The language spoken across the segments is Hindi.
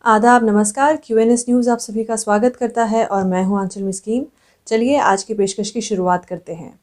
आदाब, नमस्कार। QNS न्यूज़ आप सभी का स्वागत करता है और मैं हूं आंचल मिस्कीन। चलिए आज की पेशकश की शुरुआत करते हैं।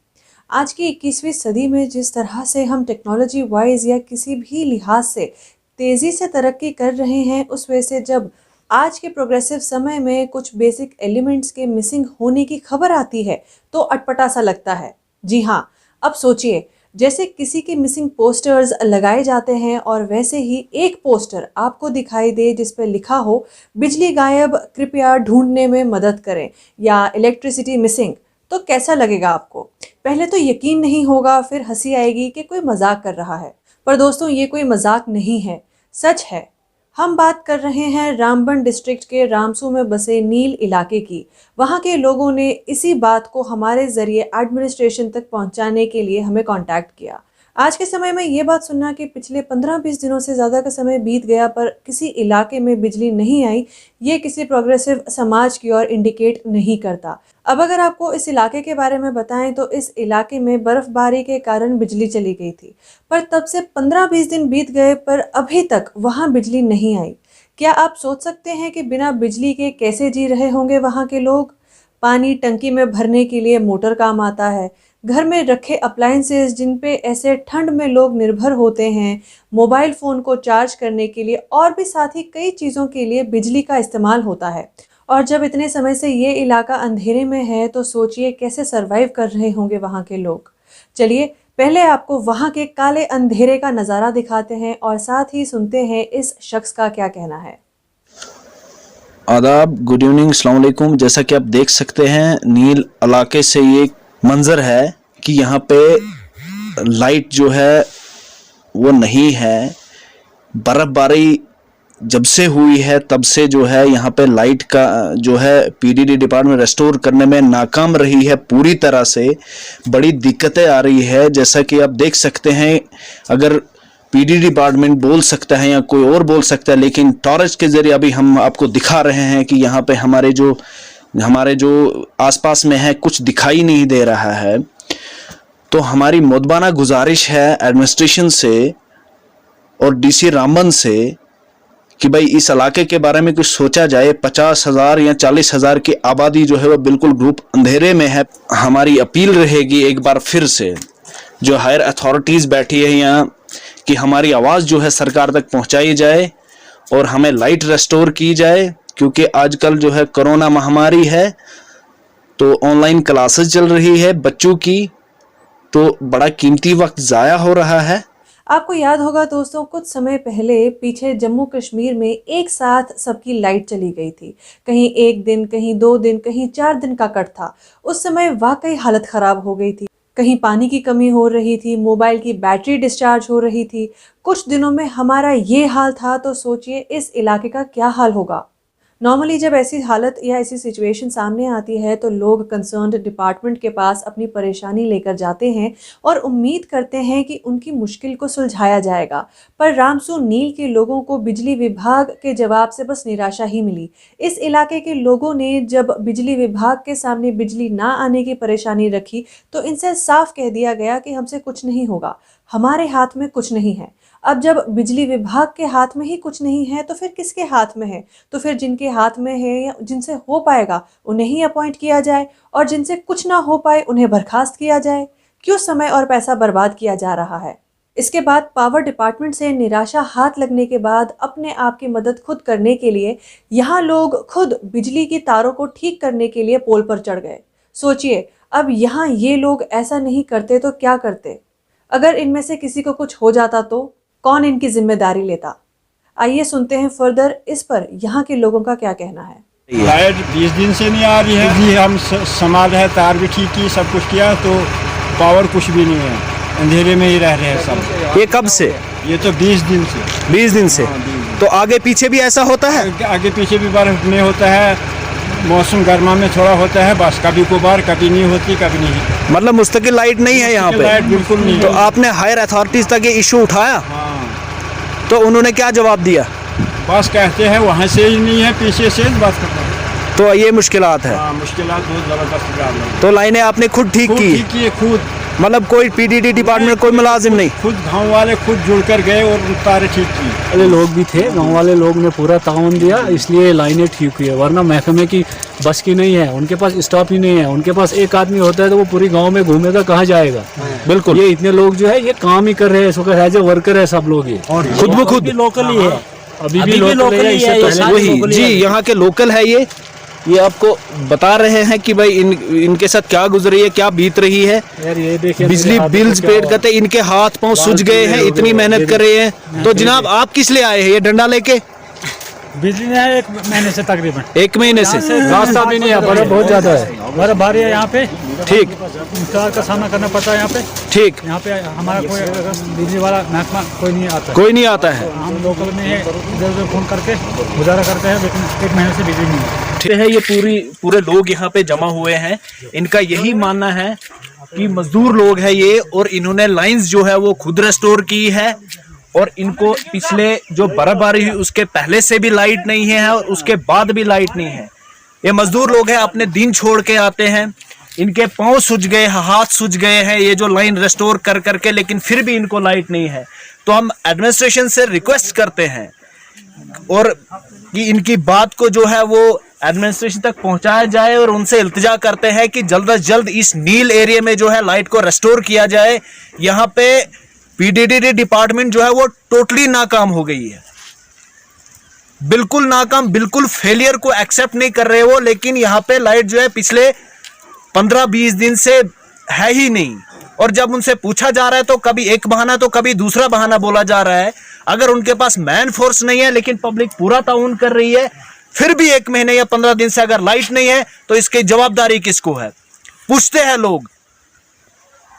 आज की 21वीं सदी में जिस तरह से हम टेक्नोलॉजी वाइज या किसी भी लिहाज से तेज़ी से तरक्की कर रहे हैं, उस वजह से जब आज के प्रोग्रेसिव समय में कुछ बेसिक एलिमेंट्स के मिसिंग होने की खबर आती है तो अटपटा सा लगता है। जी हाँ, अब सोचिए, जैसे किसी के मिसिंग पोस्टर्स लगाए जाते हैं और वैसे ही एक पोस्टर आपको दिखाई दे जिस पर लिखा हो बिजली गायब, कृपया ढूंढने में मदद करें, या इलेक्ट्रिसिटी मिसिंग, तो कैसा लगेगा आपको? पहले तो यकीन नहीं होगा, फिर हंसी आएगी कि कोई मजाक कर रहा है। पर दोस्तों, ये कोई मजाक नहीं है, सच है। हम बात कर रहे हैं रामबन डिस्ट्रिक्ट के रामसू में बसे नील इलाके की। वहाँ के लोगों ने इसी बात को हमारे ज़रिए एडमिनिस्ट्रेशन तक पहुँचाने के लिए हमें कांटेक्ट किया। आज के समय में ये बात सुनना कि पिछले 15-20 दिनों से ज़्यादा का समय बीत गया पर किसी इलाके में बिजली नहीं आई, ये किसी प्रोग्रेसिव समाज की ओर इंडिकेट नहीं करता। अब अगर आपको इस इलाके के बारे में बताएं तो इस इलाके में बर्फबारी के कारण बिजली चली गई थी, पर तब से 15-20 दिन बीत गए पर अभी तक वहां बिजली नहीं आई। क्या आप सोच सकते हैं कि बिना बिजली के कैसे जी रहे होंगे वहां के लोग? पानी टंकी में भरने के लिए मोटर काम आता है, घर में रखे अप्लायंसेस जिन पे ऐसे ठंड में लोग निर्भर होते हैं, मोबाइल फ़ोन को चार्ज करने के लिए और भी साथ ही कई चीज़ों के लिए बिजली का इस्तेमाल होता है। और जब इतने समय से ये इलाका अंधेरे में है तो सोचिए कैसे सरवाइव कर रहे होंगे वहाँ के लोग। चलिए पहले आपको वहाँ के काले अंधेरे का नज़ारा दिखाते हैं और साथ ही सुनते हैं इस शख्स का क्या कहना है। आदाब, गुड इवनिंग, अस्सलाम वालेकुम। जैसा कि आप देख सकते हैं, नील इलाके से ये मंजर है कि यहाँ पे लाइट जो है वो नहीं है। बर्फबारी जब से हुई है तब से जो है यहाँ पे लाइट का जो है पीडीडी डिपार्टमेंट रेस्टोर करने में नाकाम रही है पूरी तरह से। बड़ी दिक्कतें आ रही है, जैसा कि आप देख सकते हैं। अगर पीडीडी डिपार्टमेंट बोल सकता है या कोई और बोल सकता है, लेकिन टॉर्च के जरिए अभी हम आपको दिखा रहे हैं कि यहाँ पे हमारे जो आसपास में है कुछ दिखाई नहीं दे रहा है। तो हमारी मुद्बाना गुजारिश है एडमिनिस्ट्रेशन से और डीसी रामबन से कि भाई इस इलाके के बारे में कुछ सोचा जाए। 50,000 या 40,000 की आबादी जो है वो बिल्कुल ग्रुप अंधेरे में है। हमारी अपील रहेगी एक बार फिर से जो हायर अथॉरिटीज़ बैठी है यहाँ, कि हमारी आवाज़ जो है सरकार तक पहुँचाई जाए और हमें लाइट रेस्टोर की जाए। क्योंकि आजकल जो है कोरोना महामारी है तो ऑनलाइन क्लासेस चल रही है बच्चों की, तो बड़ा कीमती वक्त ज़ाया हो रहा है। आपको याद होगा दोस्तों, कुछ समय पहले पीछे जम्मू कश्मीर में एक साथ सबकी लाइट चली गई थी। कहीं 1 दिन, कहीं 2 दिन, कहीं 4 दिन का कट था। उस समय वाकई हालत ख़राब हो गई थी। कहीं पानी की कमी हो रही थी, मोबाइल की बैटरी डिस्चार्ज हो रही थी। कुछ दिनों में हमारा ये हाल था, तो सोचिए इस इलाके का क्या हाल होगा। नॉर्मली जब ऐसी हालत या ऐसी सिचुएशन सामने आती है तो लोग कंसर्न्ड डिपार्टमेंट के पास अपनी परेशानी लेकर जाते हैं और उम्मीद करते हैं कि उनकी मुश्किल को सुलझाया जाएगा। पर रामसू नील के लोगों को बिजली विभाग के जवाब से बस निराशा ही मिली। इस इलाके के लोगों ने जब बिजली विभाग के सामने बिजली ना आने की परेशानी रखी तो इनसे साफ कह दिया गया कि हमसे कुछ नहीं होगा, हमारे हाथ में कुछ नहीं है। अब जब बिजली विभाग के हाथ में ही कुछ नहीं है तो फिर किसके हाथ में है? तो फिर जिनके हाथ में है या जिनसे हो पाएगा उन्हें ही अपॉइंट किया जाए और जिनसे कुछ ना हो पाए उन्हें बर्खास्त किया जाए। क्यों समय और पैसा बर्बाद किया जा रहा है? इसके बाद पावर डिपार्टमेंट से निराशा हाथ लगने के बाद अपने आप की मदद खुद करने के लिए यहाँ लोग खुद बिजली की तारों को ठीक करने के लिए पोल पर चढ़ गए। सोचिए, अब यहाँ ये लोग ऐसा नहीं करते तो क्या करते? अगर इनमें से किसी को कुछ हो जाता तो कौन इनकी जिम्मेदारी लेता? आइए सुनते हैं फर्दर इस पर यहाँ के लोगों का क्या कहना है। लाइट 20 दिन से नहीं आ रही है जी। हम संभाल है, तार भी ठीक की, सब कुछ किया, तो पावर कुछ भी नहीं है, अंधेरे में ही रह रहे हैं सब। ये कब से? ये तो 20 दिन से। 20 दिन से? हाँ, 20 दिन। तो आगे पीछे भी ऐसा होता है? आगे पीछे भी बर्फ में होता है, मौसम गर्मा में थोड़ा होता है, बस कभी कभार, कभी नहीं होती, कभी नहीं। मतलब मुस्तकिल लाइट नहीं है यहाँ पे? लाइट बिल्कुल नहीं। तो आपने हायर अथॉरिटीज तक ये इशू उठाया? हाँ। तो उन्होंने क्या जवाब दिया? बस कहते हैं वहाँ से ही नहीं है, पीछे से बात करते हैं। तो ये मुश्किलात है। हाँ, मुश्किलात बहुत ज़बरदस्त। तो लाइनें आपने खुद ठीक की? खुद मतलब कोई पीडीडी डिपार्टमेंट कोई मुलाजिम नहीं? खुद गांव वाले खुद जुड़ कर गए और तारें ठीक की। वाले लोग भी थे, गांव वाले लोग ने पूरा ताउन दिया, इसलिए लाइनें ठीक हुई है। वरना महकमे की बस की नहीं है, उनके पास स्टॉप ही नहीं है। उनके पास एक आदमी होता है तो वो पूरी गांव में घूमेगा, कहाँ जाएगा। बिल्कुल, ये इतने लोग जो है ये काम ही कर रहे हैं इस वक्त, एज ए वर्कर है सब लोग। ये और खुद ब खुद लोकल ही है, अभी भी लोकल है, इससे पहले वही जी यहाँ के लोकल है। ये आपको बता रहे हैं कि भाई इनके साथ क्या गुजरी है, क्या बीत रही है। यार ये देखिए, बिजली बिल्स पेड करते, इनके हाथ पांव सूज गए हैं, इतनी मेहनत कर रहे हैं। तो जनाब आप किस लिए आए हैं ये डंडा लेके? बिजली नहीं है 1 महीने से, तकरीबन 1 महीने से रास्ता भी नहीं है, बर्फ बहुत ज्यादा है, बर्फ भारी है यहाँ पे। ठीक, इंतजार का सामना करना पड़ता है यहाँ पे। ठीक, यहाँ पे हमारा कोई बिजली वाला महकमा कोई नहीं आता, कोई नहीं आता है। हम लोकल में इधर उधर फोन करके गुजारा करते हैं, लेकिन 1 महीने से बिजली नहीं है। ठीक है, ये पूरे लोग यहाँ पे जमा हुए हैं। इनका यही मानना है कि मजदूर लोग हैं ये, और इन्होंने लाइंस जो है वो खुद रेस्टोर की है, और इनको पिछले जो बर्फबारी हुई उसके पहले से भी लाइट नहीं है और उसके बाद भी लाइट नहीं है। ये मजदूर लोग हैं, अपने दिन छोड़ के आते हैं, इनके पांव सूज गए, हाथ सूज गए हैं ये जो लाइन रेस्टोर कर करके, लेकिन फिर भी इनको लाइट नहीं है। तो हम एडमिनिस्ट्रेशन से रिक्वेस्ट करते हैं और कि इनकी बात को जो है वो एडमिनिस्ट्रेशन तक पहुंचाया जाए, और उनसे इल्तिजा करते हैं कि जल्द से जल्द इस नील एरिया में जो है लाइट को रेस्टोर किया जाए। यहाँ पे पीडीडी डिपार्टमेंट जो है वो टोटली नाकाम हो गई है, बिल्कुल नाकाम, बिल्कुल फेलियर को एक्सेप्ट नहीं कर रहे वो। लेकिन यहाँ पे लाइट जो है पिछले 15-20 दिन से है ही नहीं, और जब उनसे पूछा जा रहा है तो कभी एक बहाना तो कभी दूसरा बहाना बोला जा रहा है। अगर उनके पास मैन फोर्स नहीं है लेकिन पब्लिक पूरा ताउन कर रही है, फिर भी 1 महीने या 15 दिन से अगर लाइट नहीं है तो इसकी जवाबदारी किसको है? पूछते हैं लोग,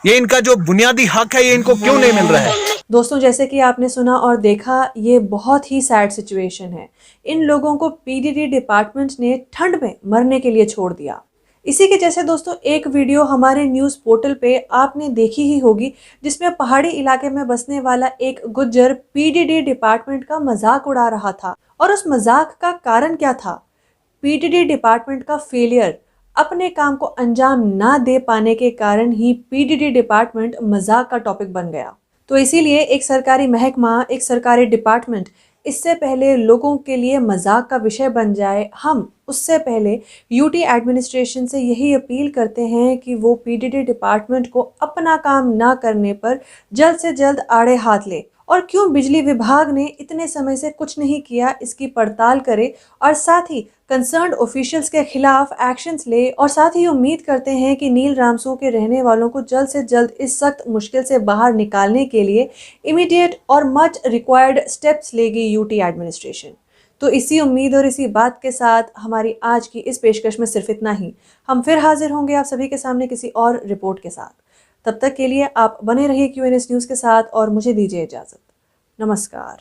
ये इनका जो बुनियादी हक है ये इनको क्यों नहीं मिल रहा है? दोस्तों, जैसे कि आपने सुना और देखा, ये बहुत ही सैड सिचुएशन है। इन लोगों को पीडीडी डिपार्टमेंट ने ठंड में मरने के लिए छोड़ दिया। इसी के जैसे दोस्तों एक वीडियो हमारे न्यूज़ पोर्टल पे आपने देखी ही होगी, जिसमें पहाड़ी इलाके में बसने वाला एक गुज्जर पीडीडी डिपार्टमेंट का मजाक उड़ा रहा था। और उस मजाक का कारण क्या था? पीडीडी डिपार्टमेंट का फेलियर, अपने काम को अंजाम ना दे पाने के कारण ही पीडीडी डिपार्टमेंट मजाक का टॉपिक बन गया। तो इसीलिए एक सरकारी महकमा, एक सरकारी डिपार्टमेंट इससे पहले लोगों के लिए मजाक का विषय बन जाए, हम उससे पहले यूटी एडमिनिस्ट्रेशन से यही अपील करते हैं कि वो पीडीडी डिपार्टमेंट को अपना काम ना करने पर जल्द से जल्द आड़े हाथ ले, और क्यों बिजली विभाग ने इतने समय से कुछ नहीं किया इसकी पड़ताल करे, और साथ ही कंसर्न्ड ऑफिशियल्स के खिलाफ एक्शंस ले। और साथ ही उम्मीद करते हैं कि नील रामसू के रहने वालों को जल्द से जल्द इस सख्त मुश्किल से बाहर निकालने के लिए इमीडिएट और मच रिक्वायर्ड स्टेप्स लेगी यूटी एडमिनिस्ट्रेशन। तो इसी उम्मीद और इसी बात के साथ हमारी आज की इस पेशकश में सिर्फ इतना ही। हम फिर हाजिर होंगे आप सभी के सामने किसी और रिपोर्ट के साथ। तब तक के लिए आप बने रहिए QNS न्यूज़ के साथ और मुझे दीजिए इजाज़त। नमस्कार।